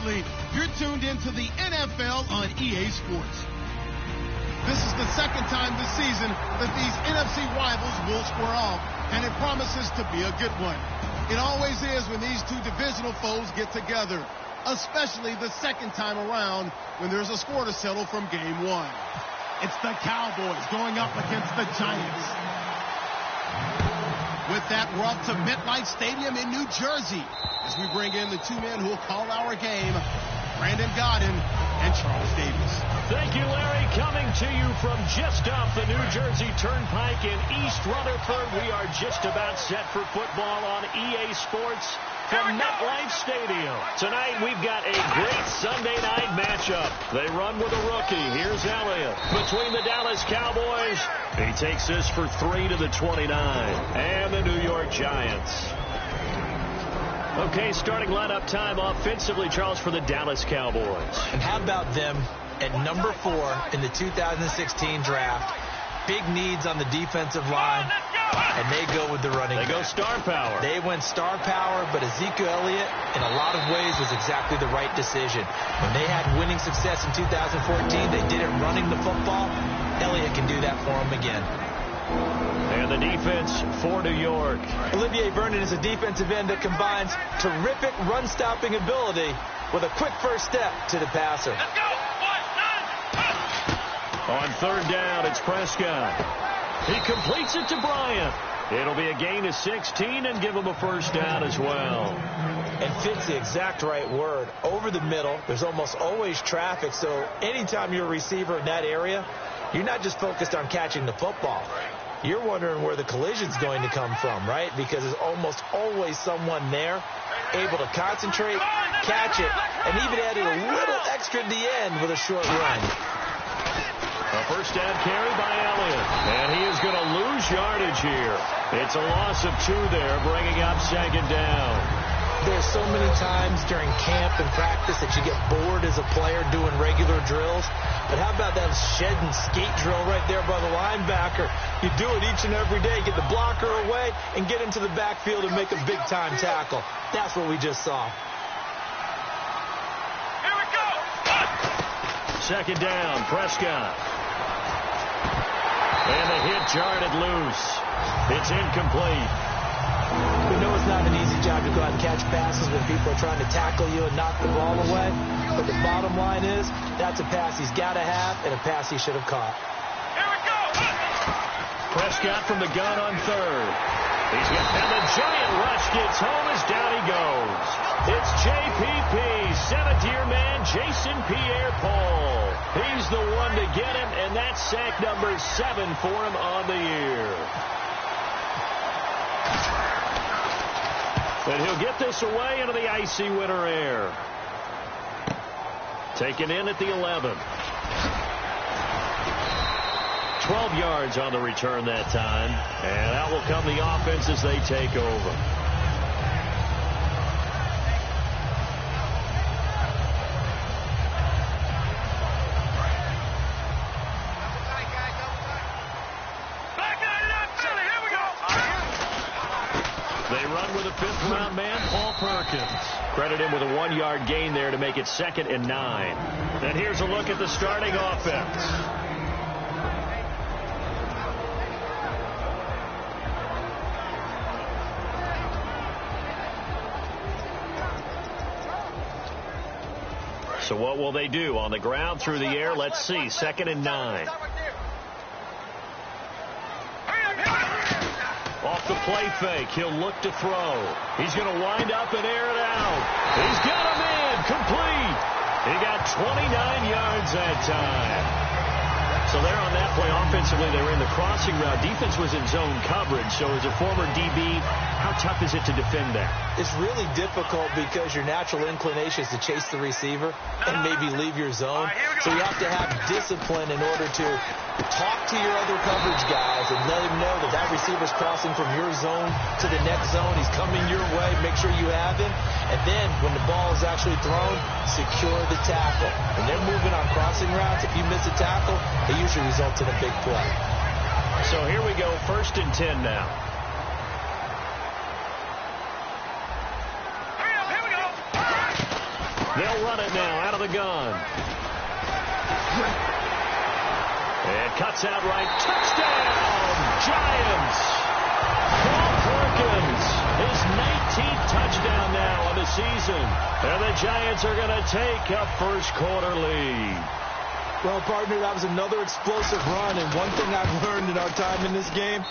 Absolutely. You're tuned into the NFL on EA Sports. This is the second time this season that these NFC rivals will square off, and it promises to be a good one. It always is when these two divisional foes get together, especially the second time around when there's a score to settle from game one. It's the Cowboys going up against the Giants. With that, we're off to MetLife Stadium in New Jersey as we bring in the two men who will call our game, Brandon Godden and Charles Davis. Thank you, Larry. Coming to you from just off the New Jersey Turnpike in East Rutherford. We are just about set for football on EA Sports from MetLife Stadium. Tonight, we've got a great Sunday night matchup. They run with a rookie. Here's Elliott. Between the Dallas Cowboys, he takes this for 3 to the 29. And the New York Giants. Okay, starting lineup time offensively, Charles, for the Dallas Cowboys. And how about them at number 4 in the 2016 draft? Big needs on the defensive line, and they go with the running back. They go star power. They went star power, but Ezekiel Elliott, in a lot of ways, was exactly the right decision. When they had winning success in 2014, they did it running the football. Elliott can do that for them again. And the defense for New York. Olivier Vernon is a defensive end that combines terrific run-stopping ability with a quick first step to the passer. Let's go! On third down, it's Prescott. He completes it to Bryant. It'll be a gain of 16 and give him a first down as well. And fits the exact right word. Over the middle, there's almost always traffic, so anytime you're a receiver in that area, you're not just focused on catching the football. You're wondering where the collision's going to come from, right? Because there's almost always someone there able to concentrate, catch it, and even added a little extra at the end with a short run. A first down carry by Elliott. And he is going to lose yardage here. It's a loss of 2 there, bringing up second down. There's so many times during camp and practice that you get bored as a player doing regular drills. But how about that shed and skate drill right there by the linebacker? You do it each and every day. Get the blocker away and get into the backfield and make a big-time tackle. That's what we just saw. Here we go! Second down, Prescott. And the hit jarred it loose. It's incomplete. We know it's not an easy job to go out and catch passes when people are trying to tackle you and knock the ball away. But the bottom line is, that's a pass he's got to have and a pass he should have caught. Here we go! Prescott from the gun on third. And the giant rush gets home as down he goes. It's JPP, seventh-year man, Jason Pierre-Paul. He's the one to get him, and that's sack number 7 for him on the year. And he'll get this away into the icy winter air. Taken in at the 11. 12 yards on the return that time. And out will come the offense as they take over. With a fifth-round man, Paul Perkins. Credit him with a 1-yard gain there to make it 2nd and 9. And here's a look at the starting offense. So what will they do? On the ground, through the air, let's see. 2nd and 9. Off the play fake, he'll look to throw. He's going to wind up and air it out. He's got him in, complete. He got 29 yards that time. So there on that play, offensively, they were in the crossing route. Defense was in zone coverage, so as a former DB, how tough is it to defend that? It's really difficult because your natural inclination is to chase the receiver and maybe leave your zone. So you have to have discipline in order to talk to your other coverage guys and let him know that that receiver's crossing from your zone to the next zone. He's coming your way. Make sure you have him. And then when the ball is actually thrown, secure the tackle. When they're moving on crossing routes, if you miss a tackle, it usually results in a big play. So here we go, 1st and 10 now. They'll run it now out of the gun. And cuts out right. Touchdown, Giants. Paul Perkins, his 19th touchdown now of the season. And the Giants are going to take a first-quarter lead. Well, partner, that was another explosive run. And one thing I've learned in our time in this game,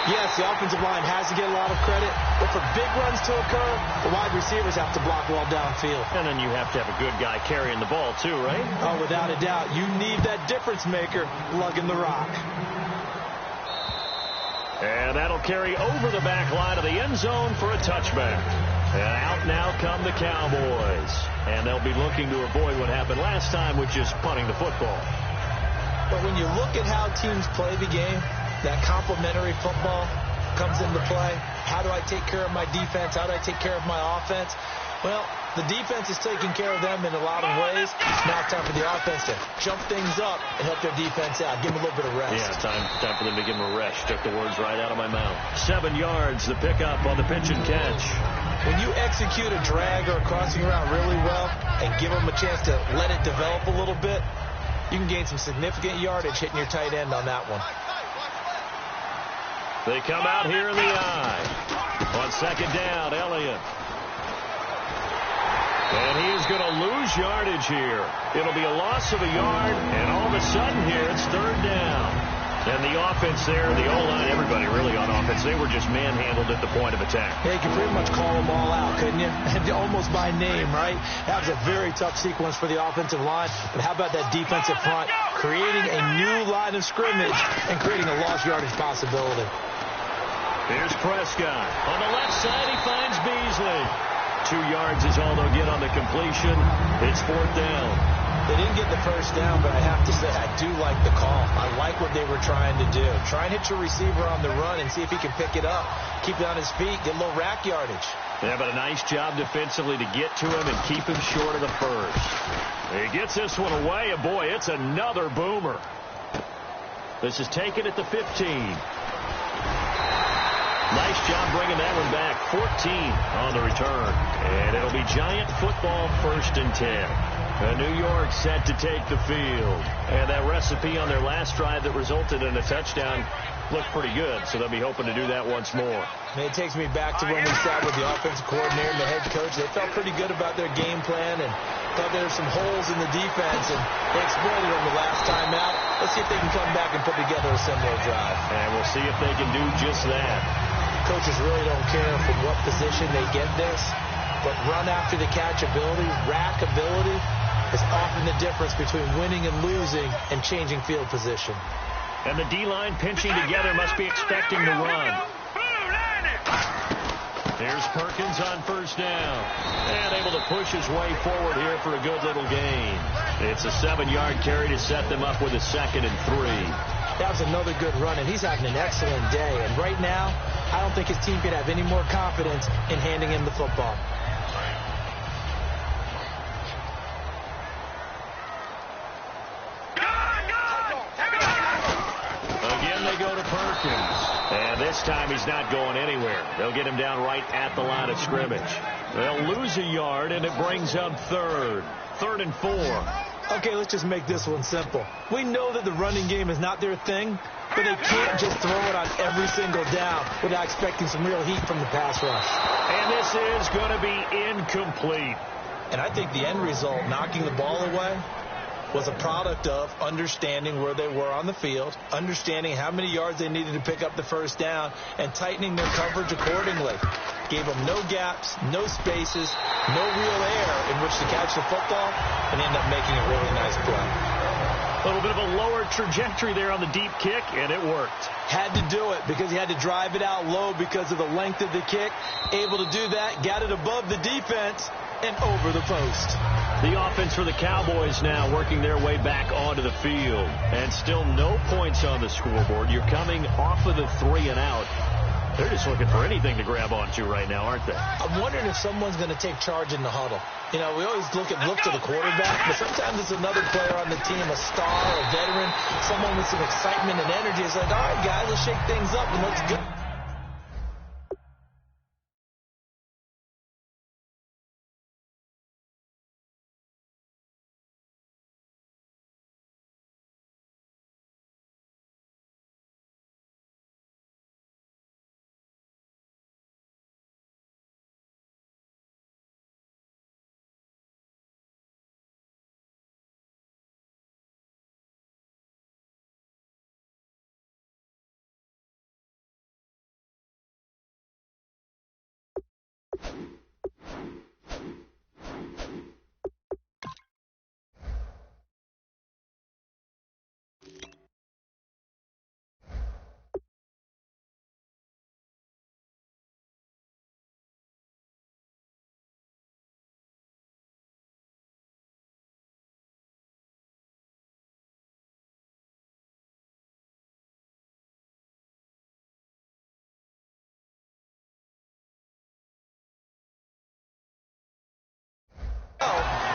yes, the offensive line has to get a lot of credit, but for big runs to occur, the wide receivers have to block well downfield. And then you have to have a good guy carrying the ball, too, right? Oh, without a doubt. You need that difference maker lugging the rock. And that'll carry over the back line of the end zone for a touchback. And out now come the Cowboys. And they'll be looking to avoid what happened last time, which is punting the football. But when you look at how teams play the game, that complementary football comes into play. How do I take care of my defense? How do I take care of my offense? Well, the defense is taking care of them in a lot of ways. It's now time for the offense to jump things up and help their defense out. Give them a little bit of rest. Yeah, time for them to give them a rest. Took the words right out of my mouth. 7 yards, the pickup on the pitch and catch. When you execute a drag or a crossing route really well and give them a chance to let it develop a little bit, you can gain some significant yardage hitting your tight end on that one. They come out here in the eye. On second down, Elliott. And he is going to lose yardage here. It'll be a loss of a yard, and all of a sudden here it's third down. And the offense there, the O-line, everybody really on offense, they were just manhandled at the point of attack. Yeah, you can pretty much call them all out, couldn't you? Almost by name, right? That was a very tough sequence for the offensive line. But how about that defensive front creating a new line of scrimmage and creating a lost yardage possibility? Here's Prescott. On the left side, he finds Beasley. 2 yards is all they'll get on the completion. It's fourth down. They didn't get the first down, but I have to say I do like the call. I like what they were trying to do. Try and hit your receiver on the run and see if he can pick it up. Keep it on his feet, get a little rack yardage. Yeah, but a nice job defensively to get to him and keep him short of the first. He gets this one away, and boy, it's another boomer. This is taken at the 15. Nice job bringing that one back. 14 on the return. And it'll be Giant football, 1st and 10. New York set to take the field. And that recipe on their last drive that resulted in a touchdown looked pretty good, so they'll be hoping to do that once more. And it takes me back to when we sat with the offensive coordinator and the head coach. They felt pretty good about their game plan and thought there were some holes in the defense, and they exploited them the last time out. Let's see if they can come back and put together a similar drive. And we'll see if they can do just that. Coaches really don't care from what position they get this, but run after the catch ability, rack ability, is often the difference between winning and losing and changing field position. And the D-line pinching together must be expecting to run. There's Perkins on first down. And able to push his way forward here for a good little gain. It's a 7-yard carry to set them up with a 2nd and 3. That was another good run, and he's having an excellent day. And right now, I don't think his team could have any more confidence in handing him the football. Again, they go to Perkins. And this time he's not going anywhere. They'll get him down right at the line of scrimmage. They'll lose a yard, and it brings up 3rd. 3rd and 4. Okay, let's just make this one simple. We know that the running game is not their thing, but they can't just throw it on every single down without expecting some real heat from the pass rush. And this is going to be incomplete. And I think the end result, knocking the ball away, was a product of understanding where they were on the field, understanding how many yards they needed to pick up the first down, and tightening their coverage accordingly. Gave them no gaps, no spaces, no real air in which to catch the football, and end up making a really nice play. A little bit of a lower trajectory there on the deep kick, and it worked. Had to do it because he had to drive it out low because of the length of the kick. Able to do that, got it above the defense, and over the post. The offense for the Cowboys now working their way back onto the field. And still no points on the scoreboard. You're coming off of the 3 and out. They're just looking for anything to grab onto right now, aren't they? I'm wondering if someone's going to take charge in the huddle. You know, we always look to the quarterback, but sometimes it's another player on the team, a star, a veteran, someone with some excitement and energy. It's like, all right, guys, let's shake things up and let's go.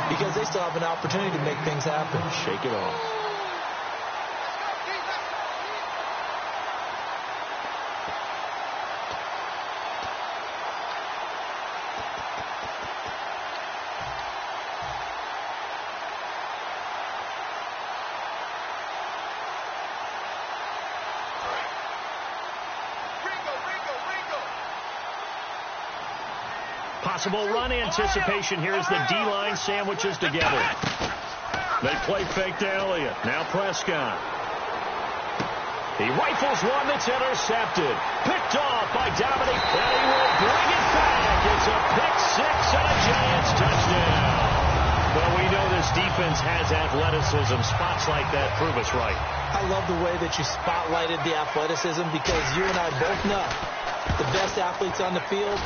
because they still have an opportunity to make things happen. Shake it off. Possible run anticipation here as the D-line sandwiches together. They play fake to Elliott. Now Prescott. He rifles one that's intercepted. Picked off by Dominic, and he will bring it back. It's a pick six and a Giants touchdown. Well, we know this defense has athleticism. Spots like that prove us right. I love the way that you spotlighted the athleticism because you and I both know the best athletes on the field,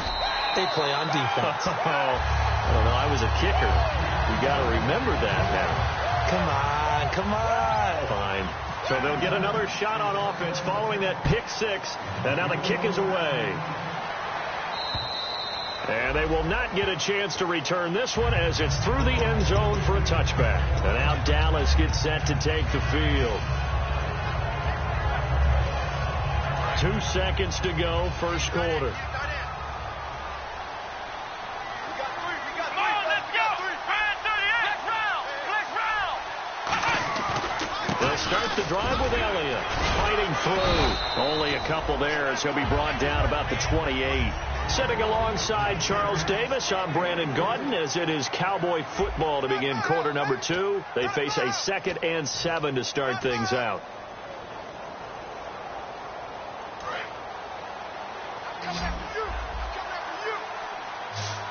they play on defense. I don't know. I was a kicker. We got to remember that now. Come on. Fine. So they'll get another shot on offense following that pick six. And now the kick is away. And they will not get a chance to return this one as it's through the end zone for a touchback. And now Dallas gets set to take the field. 2 seconds to go, first quarter. Start the drive with Elliott. Fighting through. Only a couple there as he'll be brought down about the 28. Sitting alongside Charles Davis, I'm Brandon Gaudin as it is Cowboy football to begin quarter number 2. They face a 2nd and 7 to start things out.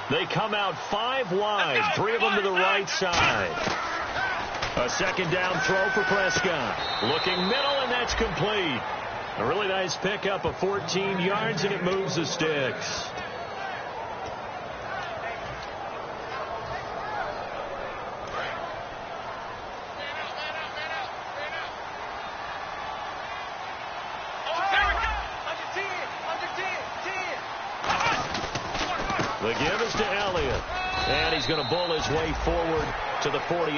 They come out 5 wide, 3 of them to the right side. A second down throw for Prescott. Looking middle, and that's complete. A really nice pickup of 14 yards, and it moves the sticks. The give is to Elliott. And he's going to bull his way forward to the 48.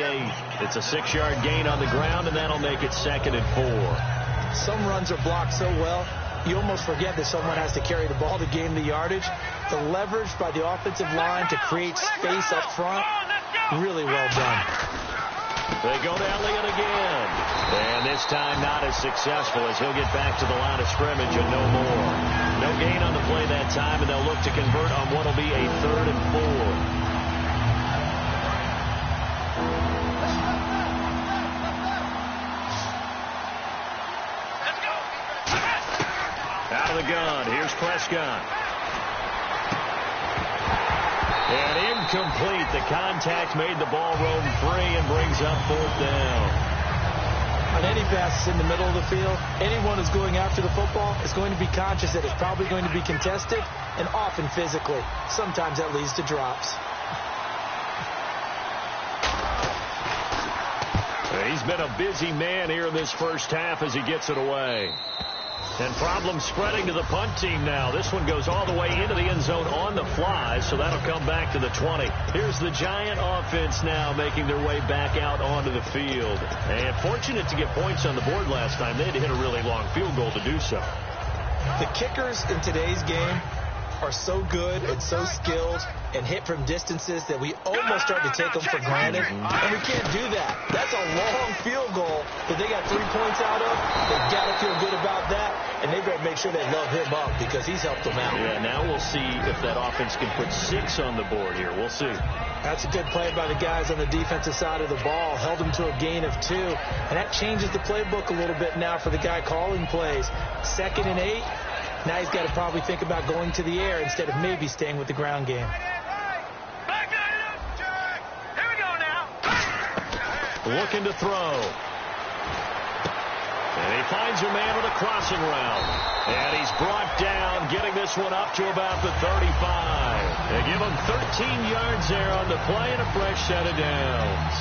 It's a 6-yard gain on the ground, and that'll make it 2nd and 4. Some runs are blocked so well, you almost forget that someone has to carry the ball to gain the yardage. The leverage by the offensive line to create space up front, really well done. They go to Elliott again. And this time not as successful as he'll get back to the line of scrimmage and no more. No gain on the play that time, and they'll look to convert on what will be a 3rd and 4. Out of the gun, here's Prescott. And incomplete. The contact made the ball roam free and brings up 4th down. On any passes in the middle of the field, anyone who's going after the football is going to be conscious that it's probably going to be contested and often physically. Sometimes that leads to drops. He's been a busy man here in this first half as he gets it away. And problems spreading to the punt team now. This one goes all the way into the end zone on the fly, so that'll come back to the 20. Here's the Giant offense now making their way back out onto the field. And fortunate to get points on the board last time. They had to hit a really long field goal to do so. The kickers in today's game are so good and so skilled and hit from distances that we almost start to take them for granted. And we can't do that. That's a long field goal that they got 3 points out of. They've got to feel good about that. And they better make sure they love him up because he's helped them out. Yeah, now we'll see if that offense can put 6 on the board here. We'll see. That's a good play by the guys on the defensive side of the ball. Held them to a gain of 2. And that changes the playbook a little bit now for the guy calling plays. 2nd and 8. Now he's got to probably think about going to the air instead of maybe staying with the ground game. Here we go now. Looking to throw. And he finds a man with a crossing route. And he's brought down, getting this one up to about the 35. They give him 13 yards there on the play and a fresh set of downs.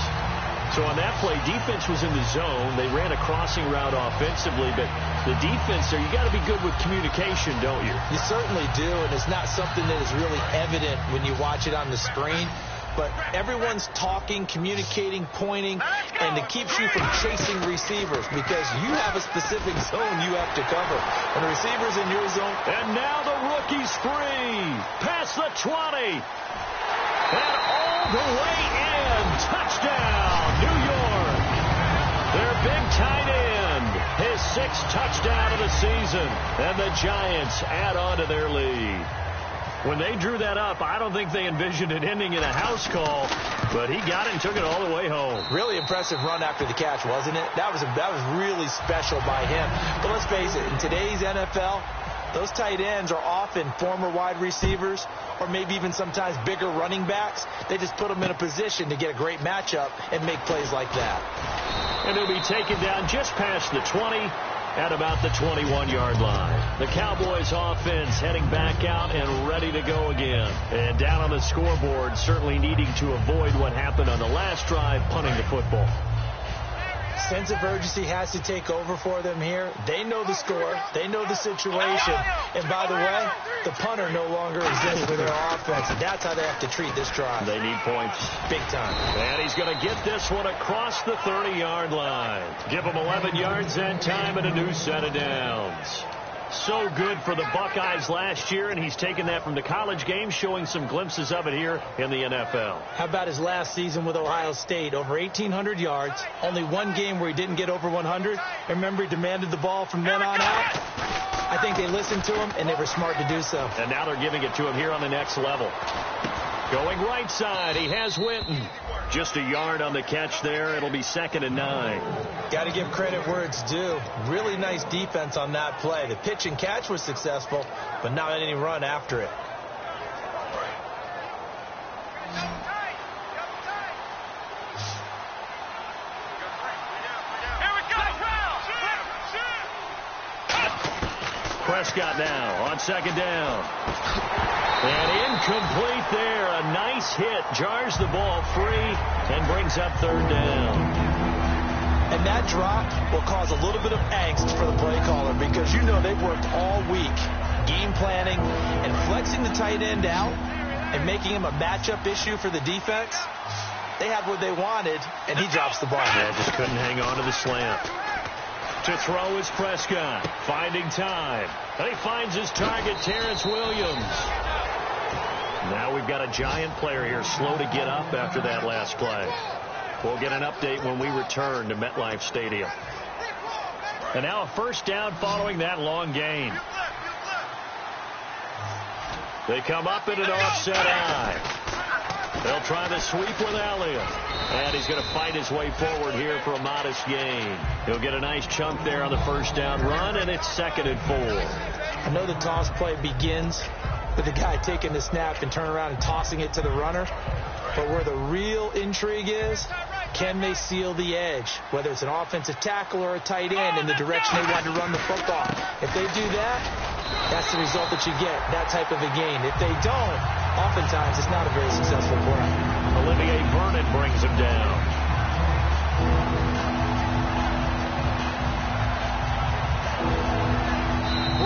So on that play, defense was in the zone. They ran a crossing route offensively, but the defense there, you got to be good with communication, don't you? You certainly do, and it's not something that is really evident when you watch it on the screen. but everyone's talking, communicating, pointing, and it keeps you from chasing receivers because you have a specific zone you have to cover. And the receiver's in your zone. And now the rookie's free. Past the 20. And all the way in. Touchdown, New York. Their big tight end. His 6th touchdown of the season. And the Giants add on to their lead. When they drew that up, I don't think they envisioned it ending in a house call, but he got it and took it all the way home. Really impressive run after the catch, wasn't it? That was really special by him. But let's face it, in today's NFL, those tight ends are often former wide receivers or maybe even sometimes bigger running backs. They just put them in a position to get a great matchup and make plays like that. And he'll be taken down just past the 20. At about the 21-yard line. The Cowboys offense heading back out and ready to go again. And down on the scoreboard, certainly needing to avoid what happened on the last drive, punting the football. Sense of urgency has to take over for them here. They know the score. They know the situation. And by the way, the punter no longer exists for their offense. And that's how they have to treat this drive. They need points. Big time. And he's going to get this one across the 30-yard line. Give him 11 yards that time and a new set of downs. So good for the Buckeyes last year, and he's taken that from the college game, showing some glimpses of it here in the NFL. How about his last season with Ohio State? Over 1,800 yards, only one game where he didn't get over 100. Remember, he demanded the ball from then on out. I think they listened to him, and they were smart to do so. And now they're giving it to him here on the next level. Going right side, he has Winton. Just a yard on the catch there. It'll be 2nd and 9. Got to give credit where it's due. Really nice defense on that play. The pitch and catch was successful, but not any run after it. Prescott now on 2nd down. And incomplete there. A nice hit. Jars the ball free and brings up 3rd down. And that drop will cause a little bit of angst for the play caller because you know they've worked all week game planning and flexing the tight end out and making him a matchup issue for the defense. They had what they wanted, and he drops the ball. Yeah, just couldn't hang on to the slant. To throw is Prescott, finding time. And he finds his target, Terrence Williams. Now we've got a Giant player here, slow to get up after that last play. We'll get an update when we return to MetLife Stadium. And now a 1st down following that long gain. They come up in an offset eye. They'll try the sweep with Elliott. And he's going to fight his way forward here for a modest gain. He'll get a nice chunk there on the 1st down run, and it's 2nd and 4. I know the toss play begins with the guy taking the snap and turning around and tossing it to the runner. But where the real intrigue is, can they seal the edge, whether it's an offensive tackle or a tight end, in the direction they want to run the football? If they do that, that's the result that you get, that type of a gain. If they don't, oftentimes it's not a very successful play. Olivier Vernon brings him down.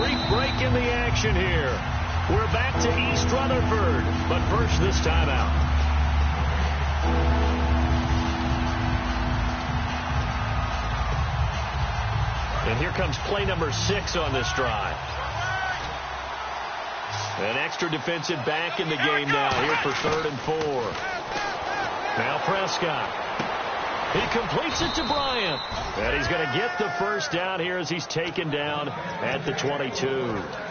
Brief break in the action here. We're back to East Rutherford, but first this timeout. And here comes play number 6 on this drive. An extra defensive back in the game now here for 3rd and 4. Now Prescott. He completes it to Bryant. And he's going to get the 1st down here as he's taken down at the 22.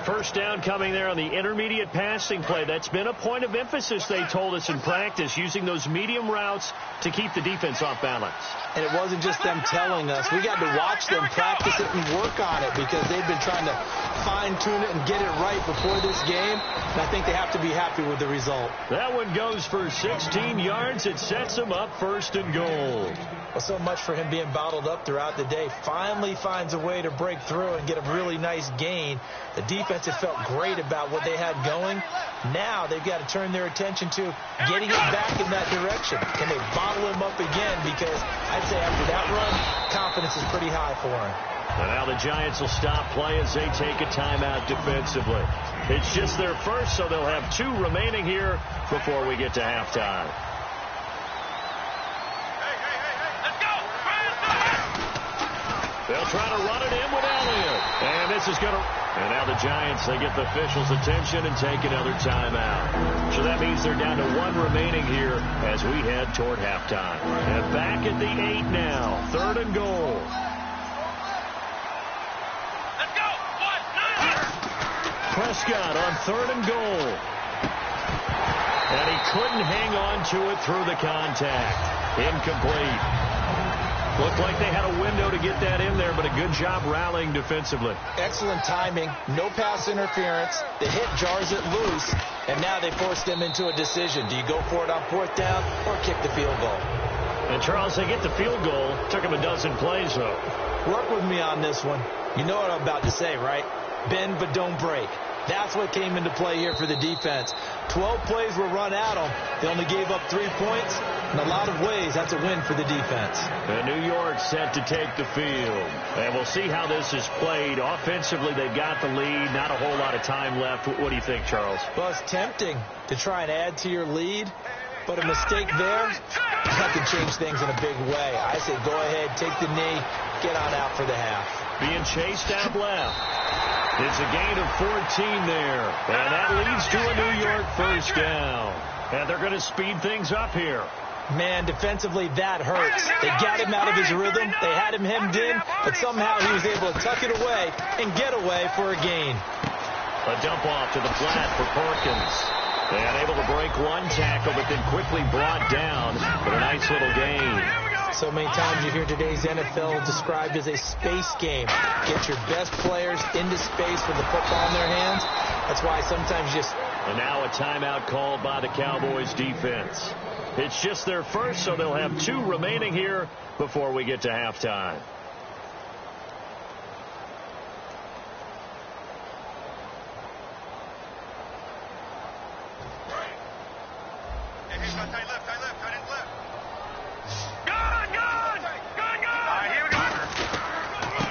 1st down coming there on the intermediate passing play. That's been a point of emphasis, they told us in practice, using those medium routes to keep the defense off balance. And it wasn't just them telling us. We got to watch them practice it and work on it because they've been trying to fine-tune it and get it right before this game. And I think they have to be happy with the result. That one goes for 16 yards. It sets them up 1st and goal. Well, so much for him being bottled up throughout the day. Finally finds a way to break through and get a really nice gain. The defense had felt great about what they had going. Now they've got to turn their attention to getting it back in that direction. Can they bottle him up again? Because I'd say after that run, confidence is pretty high for him. And now the Giants will stop play as they take a timeout defensively. It's just their first, so they'll have 2 remaining here before we get to halftime. They'll try to run it in with Elliott. And this is going to... And now the Giants, they get the officials' attention and take another timeout. So that means they're down to 1 remaining here as we head toward halftime. And back at the 8 now. 3rd and goal. Let's go. 1, 9. Prescott on 3rd and goal. And he couldn't hang on to it through the contact. Incomplete. Looked like they had a window to get that in there, but a good job rallying defensively. Excellent timing. No pass interference. The hit jars it loose, and now they forced them into a decision. Do you go for it on 4th down or kick the field goal? And, Charles, they get the field goal. Took them a dozen plays, though. Work with me on this one. You know what I'm about to say, right? Bend but don't break. That's what came into play here for the defense. 12 plays were run at them. They only gave up 3 points. In a lot of ways, that's a win for the defense. And New York set to take the field. And we'll see how this is played. Offensively, they've got the lead. Not a whole lot of time left. What do you think, Charles? Well, it's tempting to try and add to your lead. But a mistake there, that could change things in a big way. I say go ahead, take the knee, get on out for the half. Being chased out left. It's a gain of 14 there. And that leads to a New York 1st down. And they're going to speed things up here. Man, defensively, that hurts. They got him out of his rhythm. They had him hemmed in, but somehow he was able to tuck it away and get away for a gain. A dump off to the flat for Perkins. They unable to break 1 tackle, but then quickly brought down. But a nice little gain. So many times you hear today's NFL described as a space game. Get your best players into space with the football in their hands. That's why sometimes just... And now a timeout called by the Cowboys defense. It's just their first, so they'll have 2 remaining here before we get to halftime.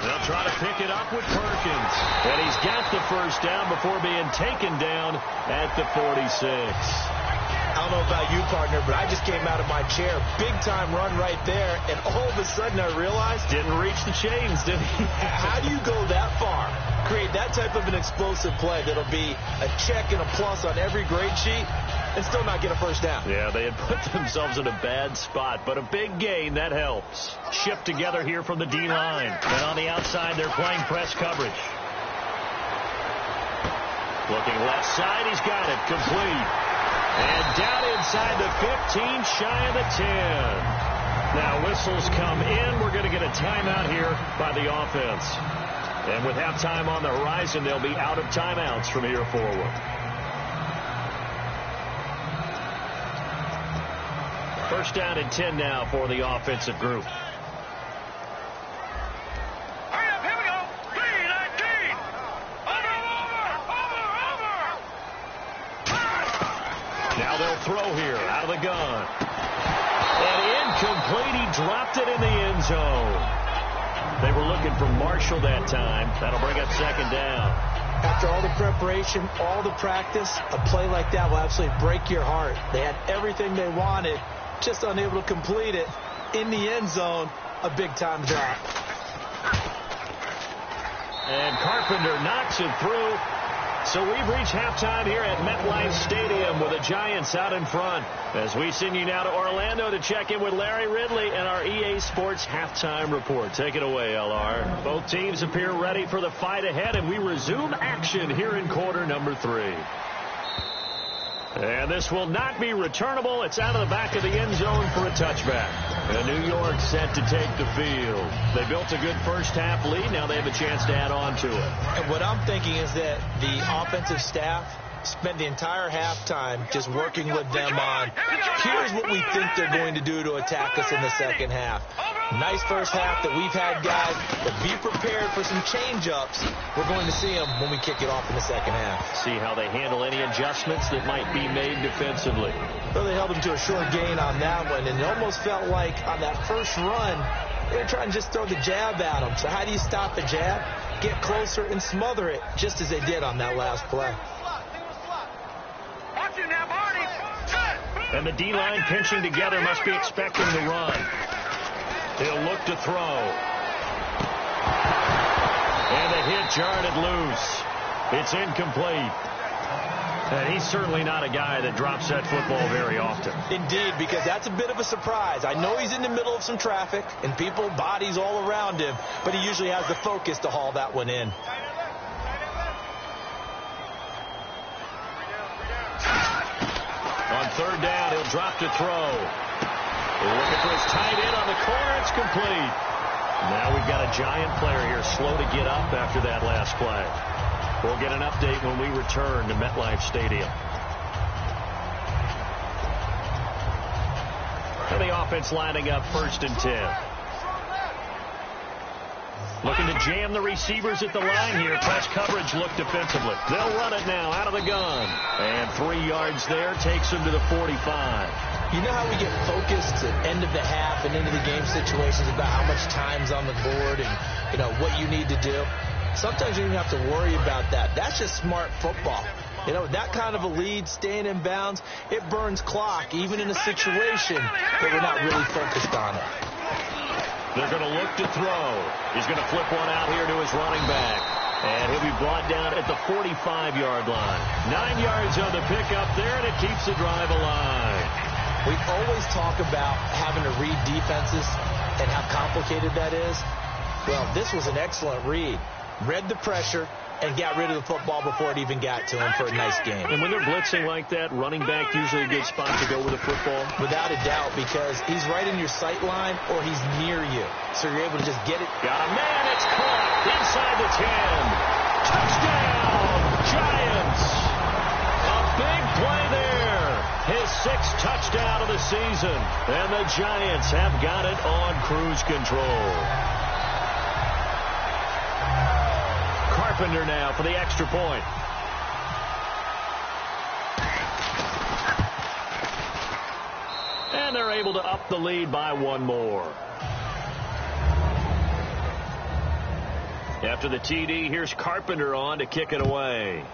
They'll try to pick it up with Perkins. And he's got the 1st down before being taken down at the 46. I don't know about you, partner, but I just came out of my chair. Big-time run right there, and all of a sudden I realized... Didn't reach the chains, did he? How do you go that far? Create that type of an explosive play that'll be a check and a plus on every grade sheet and still not get a 1st down. Yeah, they had put themselves in a bad spot, but a big gain, that helps. Shift together here from the D-line. And on the outside, they're playing press coverage. Looking left side, he's got it. Complete. And down inside the 15, shy of the 10. Now whistles come in. We're going to get a timeout here by the offense. And with halftime on the horizon, they'll be out of timeouts from here forward. First down and 10 now for the offensive group. Now they'll throw here out of the gun. And incomplete. He dropped it in the end zone. They were looking for Marshall that time. That'll bring up 2nd down. After all the preparation, all the practice, a play like that will absolutely break your heart. They had everything they wanted, just unable to complete it. In the end zone, a big-time drop. And Carpenter knocks it through. So we've reached halftime here at MetLife Stadium with the Giants out in front. As we send you now to Orlando to check in with Larry Ridley and our EA Sports halftime report. Take it away, LR. Both teams appear ready for the fight ahead, and we resume action here in quarter number 3. And this will not be returnable. It's out of the back of the end zone for a touchback. And New York set to take the field. They built a good first-half lead. Now they have a chance to add on to it. And what I'm thinking is that the offensive staff spent the entire halftime just working with them on, here's what we think they're going to do to attack us in the second half. Nice first half that we've had, guys, but be prepared for some change-ups. We're going to see them when we kick it off in the second half. See how they handle any adjustments that might be made defensively. Well, they held them to a short gain on that one, and it almost felt like on that first run, they were trying to just throw the jab at them. So how do you stop a jab? Get closer and smother it, just as they did on that last play. And the D-line pinching together must be expecting the run. He'll look to throw. And the hit jarred it loose. It's incomplete. And he's certainly not a guy that drops that football very often. Indeed, because that's a bit of a surprise. I know he's in the middle of some traffic and people, bodies all around him, but he usually has the focus to haul that one in. On third down, he'll drop to throw. Looking for his tight end on the corner. It's complete. Now we've got a giant player here slow to get up after that last play. We'll get an update when we return to MetLife Stadium. And the offense lining up 1st and 10. Looking to jam the receivers at the line here. Press coverage look defensively. They'll run it now out of the gun. And 3 yards there takes them to the 45. You know how we get focused at end of the half and into the game situations about how much time's on the board and, you know, what you need to do? Sometimes you don't have to worry about that. That's just smart football. You know, that kind of a lead, staying in bounds, it burns clock, even in a situation that we're not really focused on it. They're going to look to throw. He's going to flip one out here to his running back. And he'll be brought down at the 45-yard line. 9 yards on the pickup there, and it keeps the drive alive. We always talk about having to read defenses and how complicated that is. Well, this was an excellent read. Read the pressure and got rid of the football before it even got to him for a nice game. And when they're blitzing like that, running back usually a good spot to go with the football? Without a doubt, because he's right in your sight line or he's near you. So you're able to just get it. Got a man, it's caught inside the 10. Touchdown, Giants. A big play there. His 6th touchdown of the season. And the Giants have got it on cruise control. Carpenter now for the extra point. And they're able to up the lead by 1 more. After the TD, here's Carpenter on to kick it away.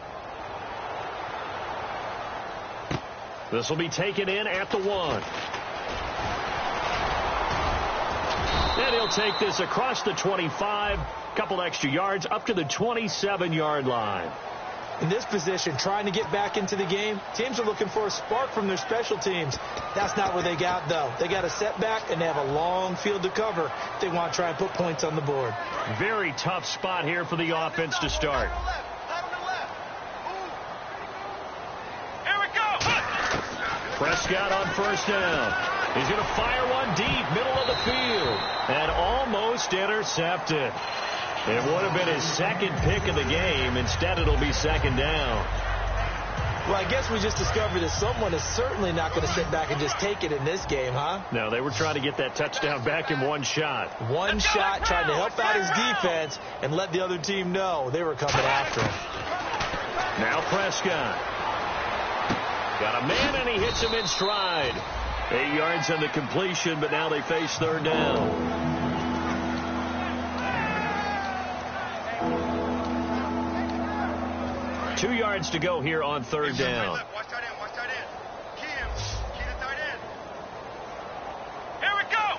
This will be taken in at the 1. And he'll take this across the 25. Couple extra yards up to the 27-yard line. In this position, trying to get back into the game, teams are looking for a spark from their special teams. That's not what they got, though. They got a setback, and they have a long field to cover if they want to try and put points on the board. Very tough spot here for the offense to start. Here we go. Prescott on 1st down. He's going to fire one deep, middle of the field, and almost intercepted. It would have been his 2nd pick of the game. Instead, it'll be 2nd down. Well, I guess we just discovered that someone is certainly not going to sit back and just take it in this game, huh? No, they were trying to get that touchdown back in 1 shot. One shot, trying to help out his defense and let the other team know they were coming after him. Now Prescott. Got a man, and he hits him in stride. 8 yards on the completion, but now they face 3rd down. Two yards to go here on 3rd down. Watch tight end. Watch tight end. Key him. Key the tight end. Here we go.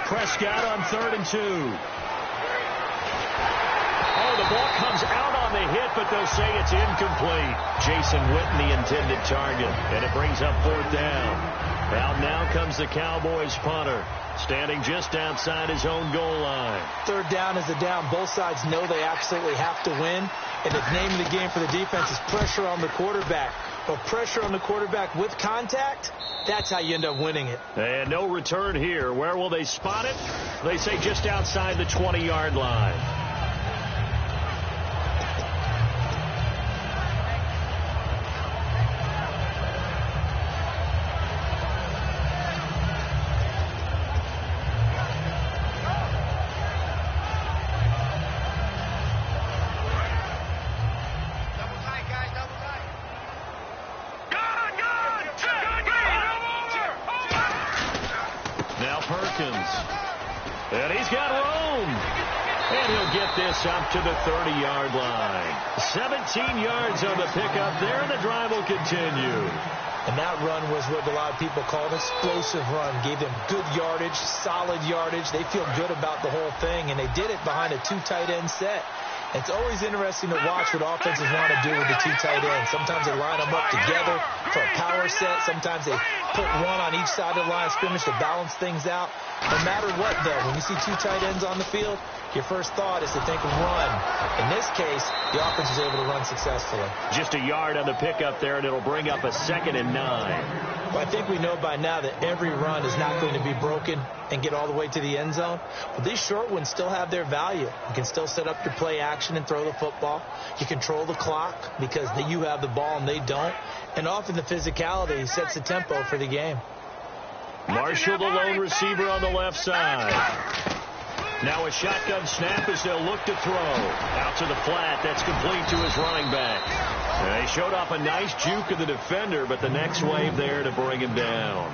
Prescott on 3rd and 2. Oh, the ball comes out on the hit, but they'll say it's incomplete. Jason Witten, the intended target, and it brings up 4th down. Now comes the Cowboys punter, standing just outside his own goal line. 3rd down is a down. Both sides know they absolutely have to win. And the name of the game for the defense is pressure on the quarterback. But pressure on the quarterback with contact, that's how you end up winning it. And no return here. Where will they spot it? They say just outside the 20-yard line. And he's got room. And he'll get this up to the 30-yard line. 17 yards on the pickup there, and the drive will continue. And that run was what a lot of people call an explosive run. Gave them good yardage, solid yardage. They feel good about the whole thing, and they did it behind a 2 tight end set. It's always interesting to watch what offenses want to do with the 2 tight ends. Sometimes they line them up together for a power set. Sometimes they put one on each side of the line of scrimmage to balance things out. No matter what, though, when you see 2 tight ends on the field, your first thought is to think of run. In this case, the offense was able to run successfully. Just a yard on the pickup there, and it'll bring up a 2nd and 9. Well, I think we know by now that every run is not going to be broken and get all the way to the end zone. But these short ones still have their value. You can still set up your play action and throw the football. You control the clock because you have the ball and they don't. And often the physicality sets the tempo for the game. Marshall, the lone receiver on the left side. Now a shotgun snap as they'll look to throw. Out to the flat. That's complete to his running back. And they showed off a nice juke of the defender, but the next wave there to bring him down.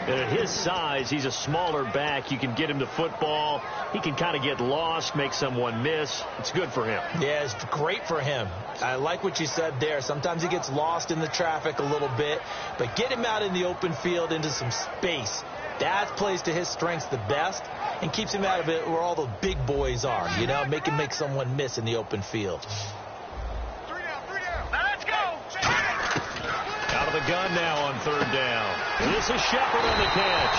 And at his size, he's a smaller back. You can get him to football. He can kind of get lost, make someone miss. It's good for him. Yeah, it's great for him. I like what you said there. Sometimes he gets lost in the traffic a little bit, but get him out in the open field into some space. That plays to his strengths the best and keeps him out of it where all the big boys are, you know, make him make someone miss in the open field. 3 down. Now let's go. Out of the gun now on 3rd down. This is Shepard on the catch.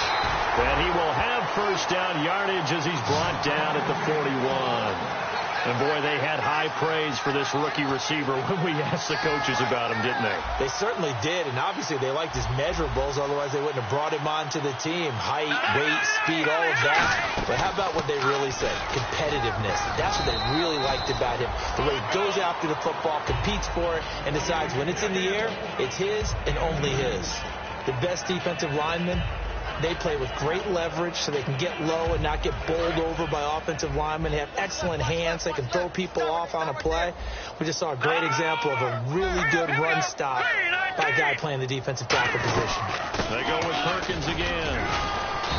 And he will have first down yardage as he's brought down at the 41. And, boy, they had high praise for this rookie receiver when we asked the coaches about him, didn't they? They certainly did, and obviously they liked his measurables. Otherwise, they wouldn't have brought him onto the team. Height, weight, speed, all of that. But how about what they really said? Competitiveness. That's what they really liked about him. The way he goes after the football, competes for it, and decides when it's in the air, it's his and only his. The best defensive linemen, they play with great leverage so they can get low and not get bowled over by offensive linemen. They have excellent hands. They can throw people off on a play. We just saw a great example of a really good run stop by a guy playing the defensive tackle position. They go with Perkins again.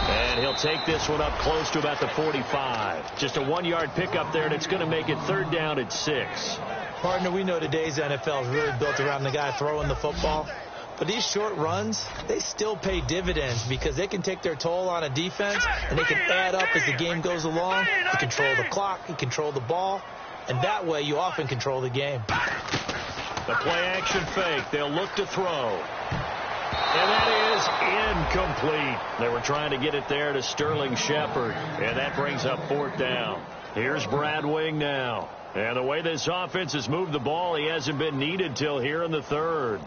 And he'll take this one up close to about the 45. Just a 1-yard pickup there, and it's going to make it 3rd down at 6. Partner, we know today's NFL is really built around the guy throwing the football. But these short runs, they still pay dividends because they can take their toll on a defense and they can add up as the game goes along. You control the clock, you control the ball, and that way you often control the game. The play-action fake. They'll look to throw. And that is incomplete. They were trying to get it there to Sterling Shepard, and that brings up 4th down. Here's Brad Wing now. And the way this offense has moved the ball, he hasn't been needed till here in the 3rd.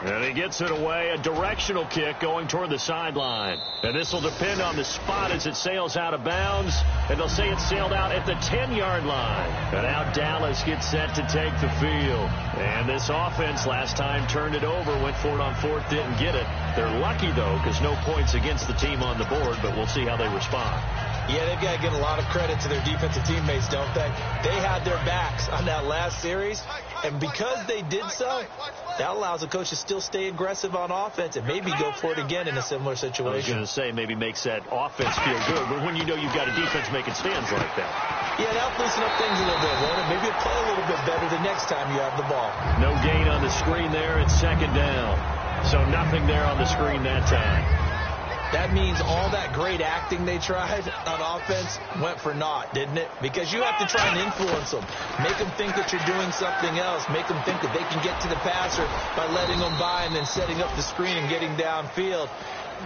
And he gets it away, a directional kick going toward the sideline. And this will depend on the spot as it sails out of bounds. And they'll say it sailed out at the 10-yard line. And now Dallas gets set to take the field. And this offense last time turned it over, went for it on 4th, didn't get it. They're lucky, though, because no points against the team on the board, but we'll see how they respond. Yeah, they've got to give a lot of credit to their defensive teammates, don't they? They had their backs on that last series, and because they did so, that allows the coach to still stay aggressive on offense and maybe go for it again in a similar situation. I was going to say maybe makes that offense feel good, but when you know you've got a defense making stands like that. Yeah, that'll loosen up things a little bit, won't it? Maybe it'll play a little bit better the next time you have the ball. No gain on the screen there. It's 2nd down. So nothing there on the screen that time. That means all that great acting they tried on offense went for naught, didn't it? Because you have to try and influence them. Make them think that you're doing something else. Make them think that they can get to the passer by letting them by and then setting up the screen and getting downfield.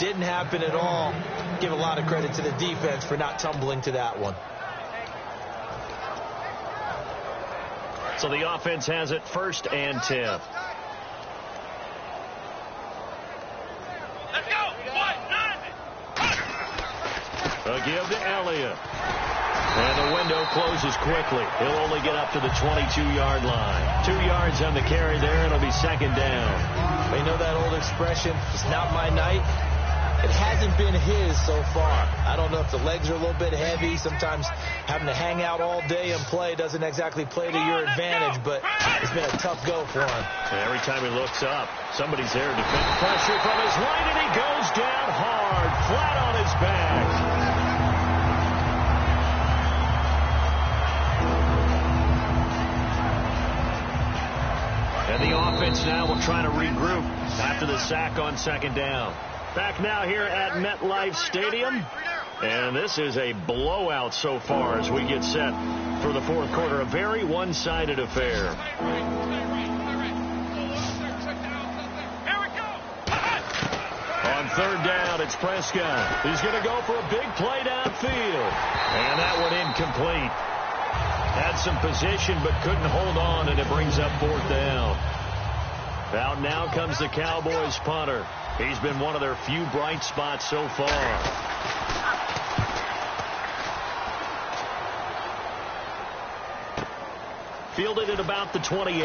Didn't happen at all. Give a lot of credit to the defense for not tumbling to that one. So the offense has it 1st and 10. Let's go. A give to Elliott. And the window closes quickly. He'll only get up to the 22-yard line. 2 yards on the carry there, and it'll be 2nd down. Well, you know that old expression, it's not my night? It hasn't been his so far. I don't know if the legs are a little bit heavy. Sometimes having to hang out all day and play doesn't exactly play to your advantage, but it's been a tough go for him. And every time he looks up, somebody's there to defend pressure from his right, and he goes down hard, flat on his back. offense now will try to regroup after the sack on second down. Back now here at MetLife Stadium. And this is a blowout so far as we get set for the fourth quarter. A very one-sided affair. On third down, it's Prescott. He's going to go for a big play downfield. And that one incomplete. Had some position but couldn't hold on, and it brings up fourth down. Out now comes the Cowboys punter. He's been one of their few bright spots so far. Fielded at about the 28.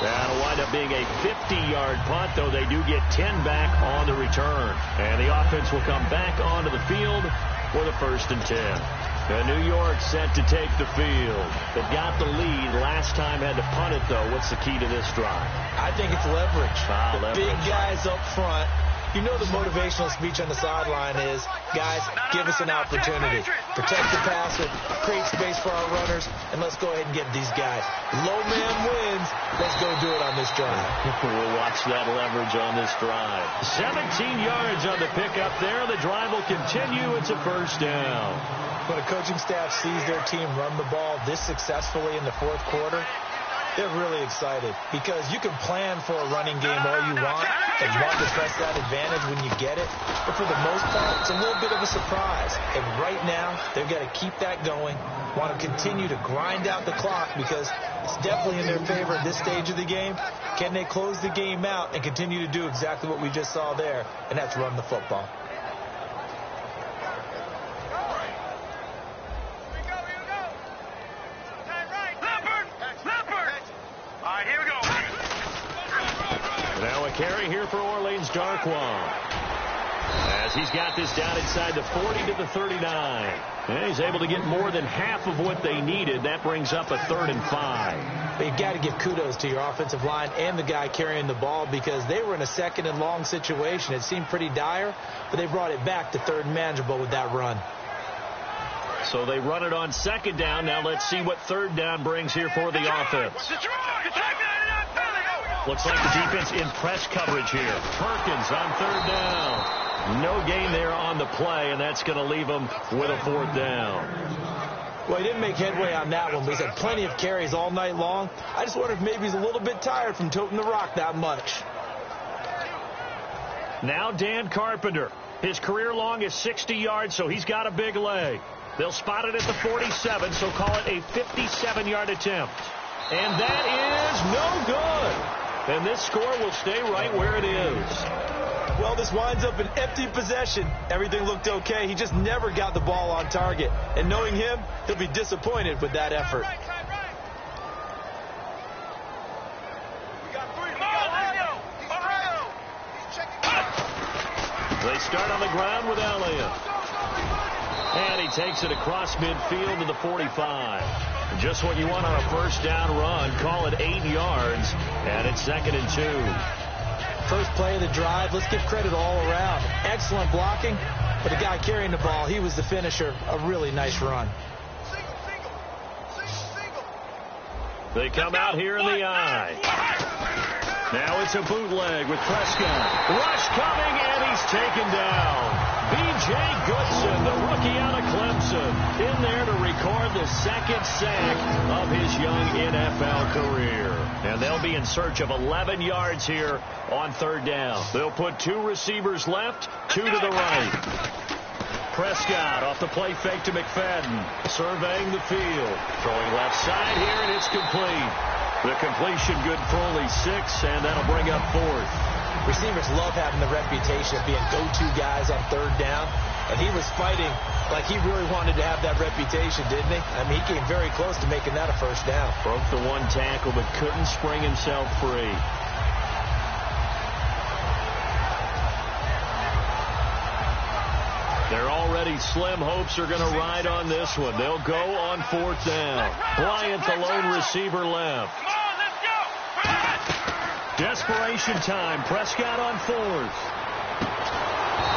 That'll wind up being a 50-yard punt, though they do get 10 back on the return. And the offense will come back onto the field for the 1st and 10. And New York set to take the field. They've got the lead. Last time had to punt it, though. What's the key to this drive? I think it's leverage. Leverage. Big guys up front. You know the motivational speech on the sideline is, guys, give us an opportunity. Protect the passer, create space for our runners, and let's go ahead and get these guys. Low man wins. Let's go do it on this drive. We'll watch that leverage on this drive. 17 yards on the pickup there. The drive will continue. It's a 1st down. When a coaching staff sees their team run the ball this successfully in the fourth quarter, they're really excited because you can plan for a running game all you want and you want to press that advantage when you get it. But for the most part, it's a little bit of a surprise. And right now, they've got to keep that going, want to continue to grind out the clock because it's definitely in their favor at this stage of the game. Can they close the game out and continue to do exactly what we just saw there, and that's run the football. Now a carry here for Orleans Darkwa. As he's got this down inside the 40 to the 39. And he's able to get more than half of what they needed. That brings up a 3rd and 5. But you've got to give kudos to your offensive line and the guy carrying the ball because they were in a 2nd and long situation. It seemed pretty dire, but they brought it back to 3rd and manageable with that run. So they run it on 2nd down. Now let's see what 3rd down brings here for the offense. Looks like the defense in press coverage here. Perkins on 3rd down. No gain there on the play, and that's going to leave them with a 4th down. Well, he didn't make headway on that one, but he's had plenty of carries all night long. I just wonder if maybe he's a little bit tired from toting the rock that much. Now Dan Carpenter. His career long is 60 yards, so he's got a big leg. They'll spot it at the 47, so call it a 57-yard attempt. And that is no good. And this score will stay right where it is. Well, this winds up an empty possession. Everything looked okay. He just never got the ball on target. And knowing him, he'll be disappointed with that effort. They start on the ground with Elliott. And he takes it across midfield to the 45. Just what you want on a 1st down run. Call it 8 yards. And it's 2nd and 2. First play of the drive. Let's give credit all around. Excellent blocking. But the guy carrying the ball, he was the finisher. A really nice run. They come out here in the eye. Now it's a bootleg with Prescott. Rush coming, and he's taken down. B.J. Goodson, the rookie out of Clemson, in there to record the 2nd sack of his young NFL career. And they'll be in search of 11 yards here on 3rd down. They'll put 2 receivers left, 2 to the right. Prescott off the play fake to McFadden, surveying the field. Throwing left side here, and it's complete. The completion good for only 6, and that'll bring up 4th. Receivers love having the reputation of being go-to guys on 3rd down, and he was fighting like he really wanted to have that reputation, didn't he? I mean, he came very close to making that a 1st down. Broke the 1 tackle, but couldn't spring himself free. Their already slim hopes are going to ride on this one. They'll go on 4th down. Bryant, the lone receiver, left. Desperation time. Prescott on 4th.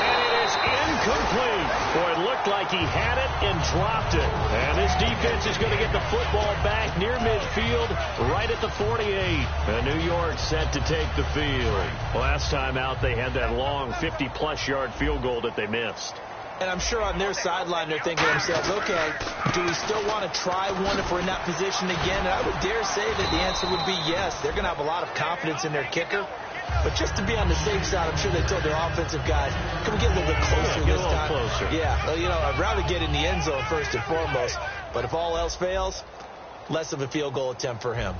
And it is incomplete. Boy, it looked looked like he had it and dropped it. And this defense is going to get the football back near midfield, right at the 48. And New York set to take the field. Last time out, they had that long 50-plus yard field goal that they missed. And I'm sure on their sideline they're thinking to themselves, okay, do we still want to try one if we're in that position again? And I would dare say that the answer would be yes. They're going to have a lot of confidence in their kicker. But just to be on the safe side, I'm sure they told their offensive guys, can we get a little bit closer this time? Closer. Yeah, well, you know, I'd rather get in the end zone first and foremost. But if all else fails, less of a field goal attempt for him.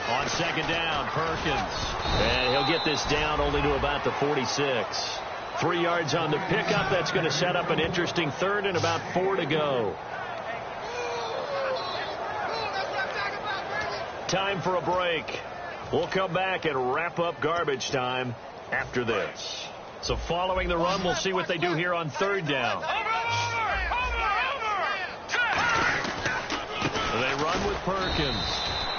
On second down, Perkins. And he'll get this down only to about the 46. 3 yards on the pickup. That's going to set up an interesting third and about 4 to go. Time for a break. We'll come back and wrap up garbage time after this. So following the run, we'll see what they do here on third down. They run with Perkins.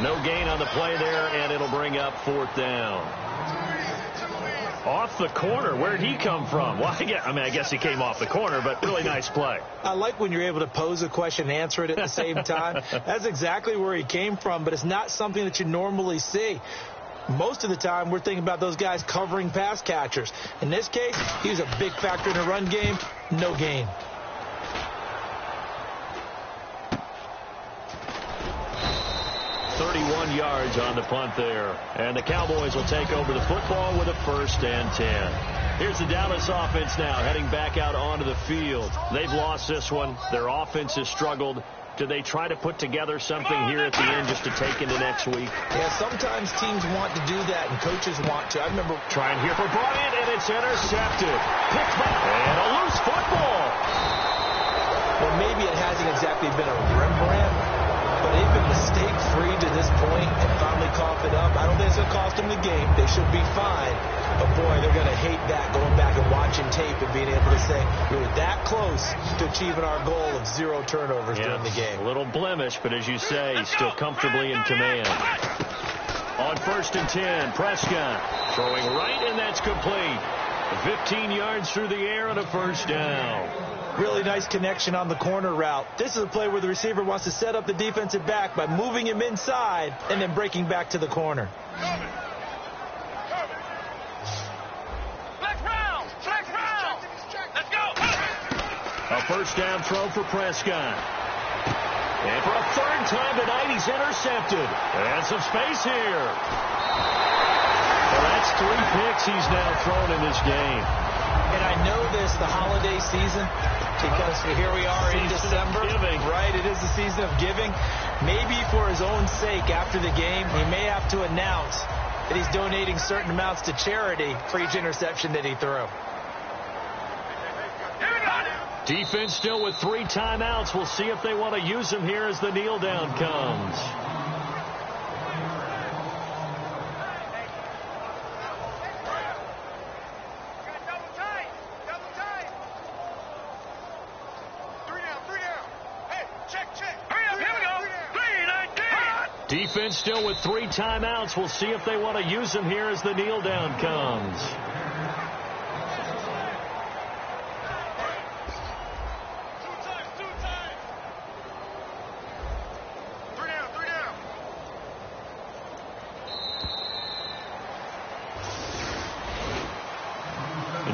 No gain on the play there, and it'll bring up fourth down. Off the corner. Where'd he come from? Well, I guess he came off the corner, but really nice play. I like when you're able to pose a question and answer it at the same time. That's exactly where he came from, but it's not something that you normally see. Most of the time, we're thinking about those guys covering pass catchers. In this case, he was a big factor in the run game. No gain. Yards on the punt there. And the Cowboys will take over the football with a 1st and 10. Here's the Dallas offense now heading back out onto the field. They've lost this one. Their offense has struggled. Do they try to put together something here at the end just to take into next week? Yeah, sometimes teams want to do that and coaches want to. I remember trying here for Bryant, and it's intercepted. Picked back, and a loose football. Well, maybe it hasn't exactly been a Rembrandt, but they've been mistake-free to this point and finally coughed it up. I don't think it's going to cost them the game. They should be fine. But, boy, they're going to hate that, going back and watching tape and being able to say, we were that close to achieving our goal of 0 turnovers during the game. A little blemish, but as you say, still comfortably in command. On 1st and 10, Prescott throwing right, and that's complete. 15 yards through the air and a 1st down. Really nice connection on the corner route. This is a play where the receiver wants to set up the defensive back by moving him inside and then breaking back to the corner. Flex round. Let's go. A 1st down throw for Prescott. And for a 3rd time tonight, he's intercepted. And some space here. Well, that's 3 picks he's now thrown in this game. And I know this, the holiday season, because here we are in December. Right, it is the season of giving. Maybe for his own sake after the game, he may have to announce that he's donating certain amounts to charity for each interception that he threw. Defense still with 3 timeouts. We'll see if they want to use them here as the kneel down comes. Defense still with 3 timeouts. We'll see if they want to use them here as the kneel down comes.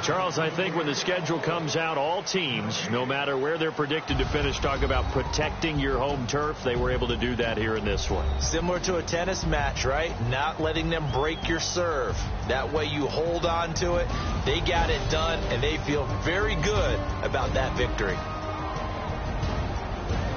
Charles, I think when the schedule comes out, all teams, no matter where they're predicted to finish, talk about protecting your home turf. They were able to do that here in this one. Similar to a tennis match, right? Not letting them break your serve. That way you hold on to it. They got it done, and they feel very good about that victory.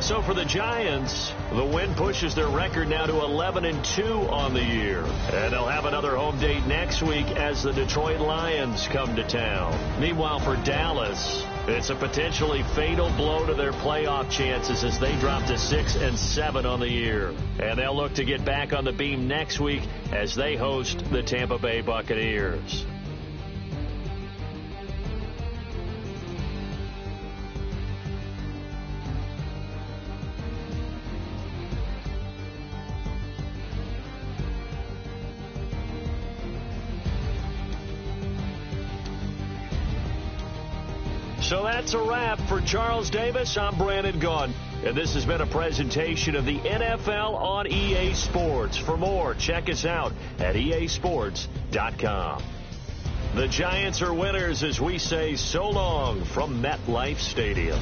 So for the Giants, the win pushes their record now to 11-2 on the year. And they'll have another home date next week as the Detroit Lions come to town. Meanwhile, for Dallas, it's a potentially fatal blow to their playoff chances as they drop to 6-7 on the year. And they'll look to get back on the beam next week as they host the Tampa Bay Buccaneers. So that's a wrap for Charles Davis. I'm Brandon Gunn. And this has been a presentation of the NFL on EA Sports. For more, check us out at easports.com. The Giants are winners as we say so long from MetLife Stadium.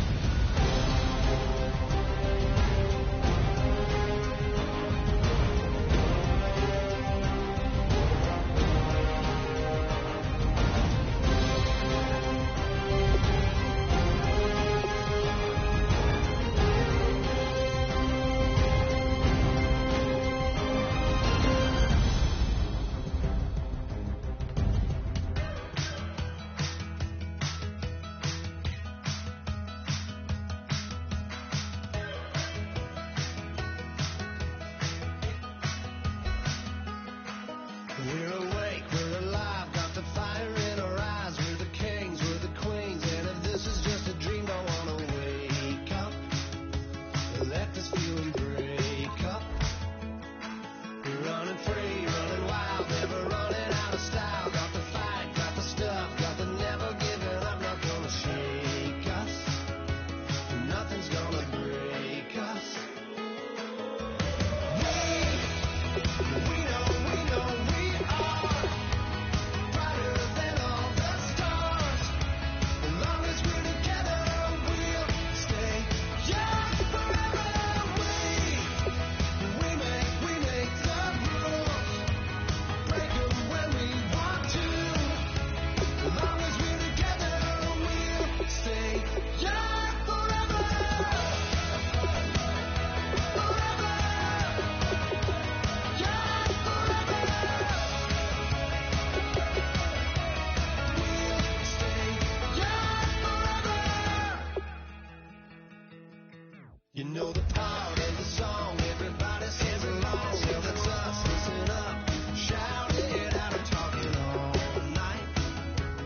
You know the part of the song, everybody sings along. Well, that's us, listen up, shout it out and talk it all night.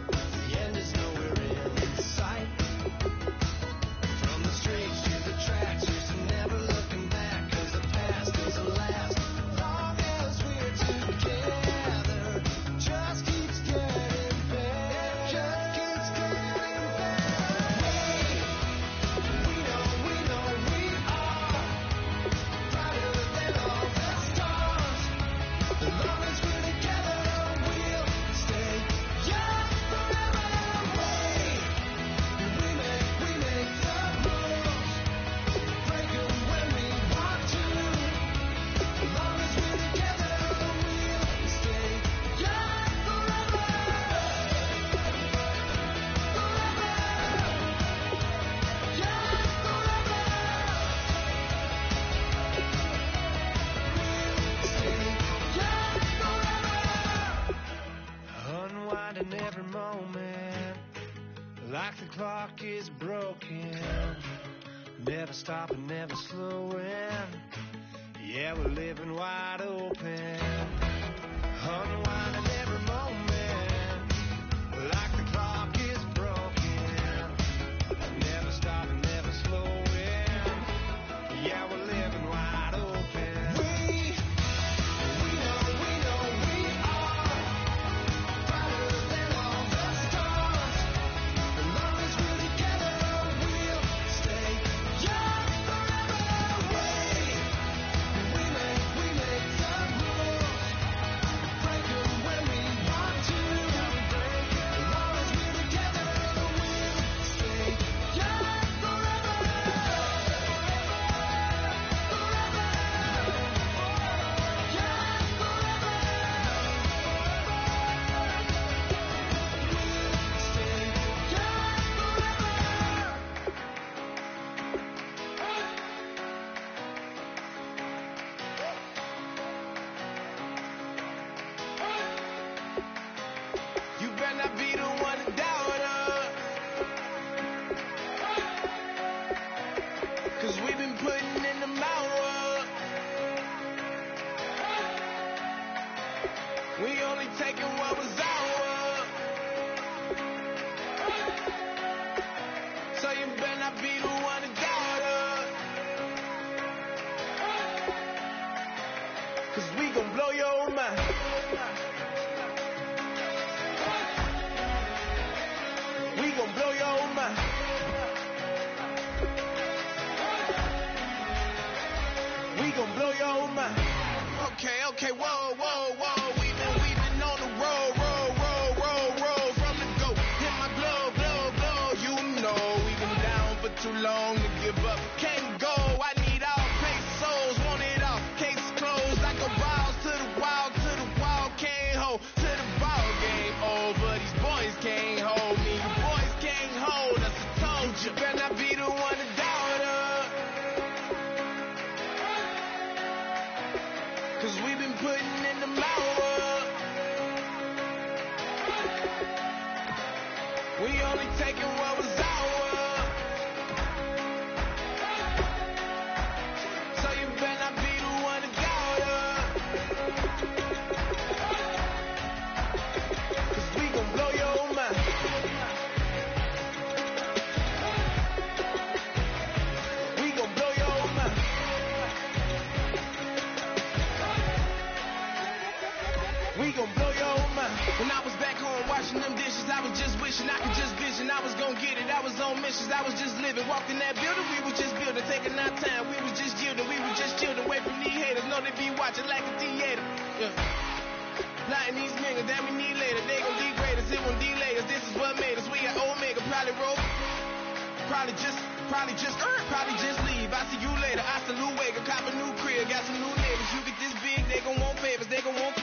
The end is nowhere in sight. From the streets to the tracks, used to never looking back, 'cause the past doesn't last. Long as we're together, just keeps getting better. Just keeps getting better. We know we are brighter than all the stars. As long as we're together, we'll stay young forever. We make the rules, break 'em when we want to. As long as we're together, we'll stay young forever. Unwinding every moment, like the clock is broken. Never stopping, never slowing. Yeah, we're living wide open. Unwinding every moment, like the clock is broken. Never stopping, never slowing. Yeah, we're living wide open. We know we are brighter than all the stars. As long as we're together, we'll stay young forever. We make the rules, break 'em when we want to. As long as we're together, we'll stay young forever. You better not be the one to doubt us, 'cause we've been putting in the hours. We only taking what was ours. So you better not be the one to doubt us, 'cause we gon' blow your mind. We gon' blow your mind. too long to give up. Can't go, I need all pesos, want it all. Case closed, I go balls to the wall, can't hold to the ball game over. These boys can't hold me, the boys can't hold us. I told you, better not be the one to doubt us. 'Cause we've been putting in the hours. We only taking what was ours. So you better not be the one to doubt us. 'Cause we gon' blow your mind. We gon' blow your mind. We gon' blow your mind. When I was back home washing them dishes, I was just wishing I could just vision. I was gon' get it. I was on missions. I was just living. Walked in that building, we was just building, taking our time. We was just yielding. We was just chilling away from these haters. Know they be watching like a theater. Yeah. Plotting these niggas that we need later. They gon' degrade us. It won't delay us. This is what made us. We got Omega. Probably roll. Probably just leave. I see you later. I salute Wake. Cop a new crib. Got some new neighbors. You get this big, they gon' want favors. They gon' want